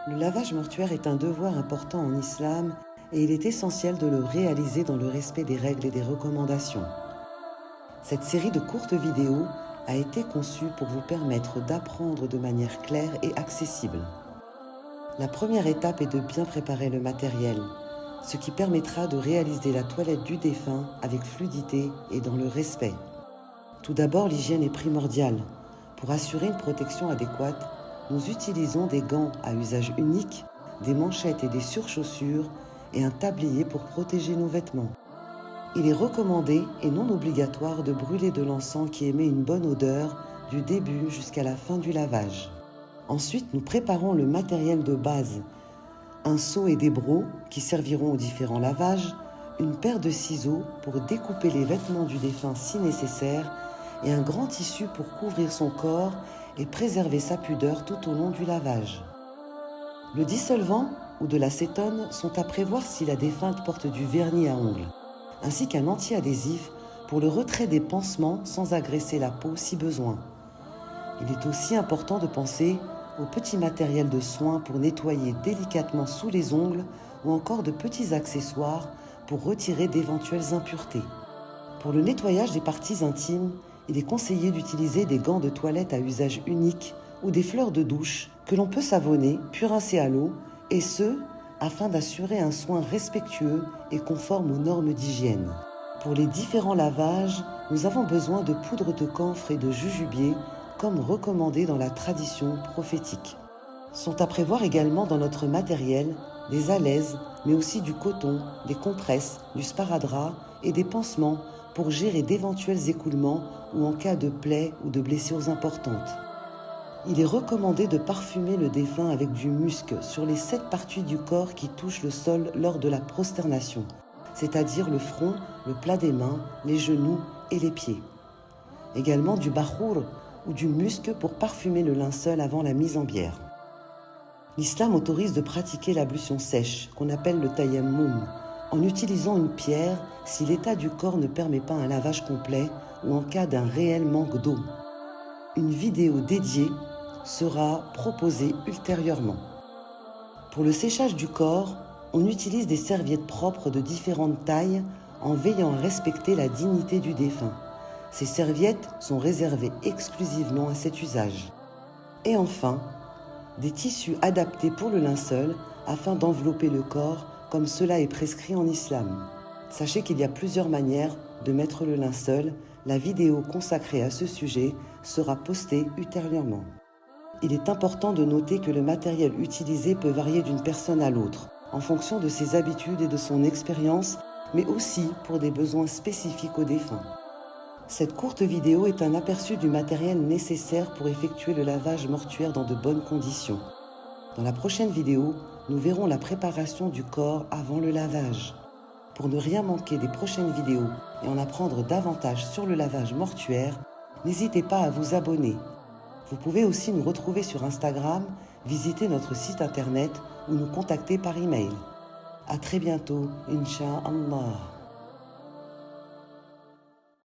Le lavage mortuaire est un devoir important en islam et il est essentiel de le réaliser dans le respect des règles et des recommandations. Cette série de courtes vidéos a été conçue pour vous permettre d'apprendre de manière claire et accessible. La première étape est de bien préparer le matériel, ce qui permettra de réaliser la toilette du défunt avec fluidité et dans le respect. Tout d'abord, l'hygiène est primordiale. Pour assurer une protection adéquate, nous utilisons des gants à usage unique, des manchettes et des surchaussures et un tablier pour protéger nos vêtements. Il est recommandé et non obligatoire de brûler de l'encens qui émet une bonne odeur du début jusqu'à la fin du lavage. Ensuite, nous préparons le matériel de base, un seau et des brocs qui serviront aux différents lavages, une paire de ciseaux pour découper les vêtements du défunt si nécessaire et un grand tissu pour couvrir son corps et préserver sa pudeur tout au long du lavage. Le dissolvant ou de l'acétone sont à prévoir si la défunte porte du vernis à ongles, ainsi qu'un anti-adhésif pour le retrait des pansements sans agresser la peau si besoin. Il est aussi important de penser au petit matériel de soins pour nettoyer délicatement sous les ongles ou encore de petits accessoires pour retirer d'éventuelles impuretés. Pour le nettoyage des parties intimes, il est conseillé d'utiliser des gants de toilette à usage unique ou des fleurs de douche que l'on peut savonner puis rincer à l'eau, et ce, afin d'assurer un soin respectueux et conforme aux normes d'hygiène. Pour les différents lavages, nous avons besoin de poudre de camphre et de jujubier, comme recommandé dans la tradition prophétique. Sont à prévoir également dans notre matériel des alaises, mais aussi du coton, des compresses, du sparadrap et des pansements pour gérer d'éventuels écoulements ou en cas de plaies ou de blessures importantes. Il est recommandé de parfumer le défunt avec du musc sur les 7 parties du corps qui touchent le sol lors de la prosternation, c'est-à-dire le front, le plat des mains, les genoux et les pieds. Également du bahour ou du musc pour parfumer le linceul avant la mise en bière. L'islam autorise de pratiquer l'ablution sèche, qu'on appelle le tayammum, en utilisant une pierre si l'état du corps ne permet pas un lavage complet ou en cas d'un réel manque d'eau. Une vidéo dédiée sera proposée ultérieurement. Pour le séchage du corps, on utilise des serviettes propres de différentes tailles en veillant à respecter la dignité du défunt. Ces serviettes sont réservées exclusivement à cet usage. Et enfin, des tissus adaptés pour le linceul afin d'envelopper le corps comme cela est prescrit en islam. Sachez qu'il y a plusieurs manières de mettre le linceul. La vidéo consacrée à ce sujet sera postée ultérieurement. Il est important de noter que le matériel utilisé peut varier d'une personne à l'autre, en fonction de ses habitudes et de son expérience, mais aussi pour des besoins spécifiques au défunt. Cette courte vidéo est un aperçu du matériel nécessaire pour effectuer le lavage mortuaire dans de bonnes conditions. Dans la prochaine vidéo, nous verrons la préparation du corps avant le lavage. Pour ne rien manquer des prochaines vidéos et en apprendre davantage sur le lavage mortuaire, n'hésitez pas à vous abonner. Vous pouvez aussi nous retrouver sur Instagram, visiter notre site internet ou nous contacter par email. À très bientôt, Inch'Allah.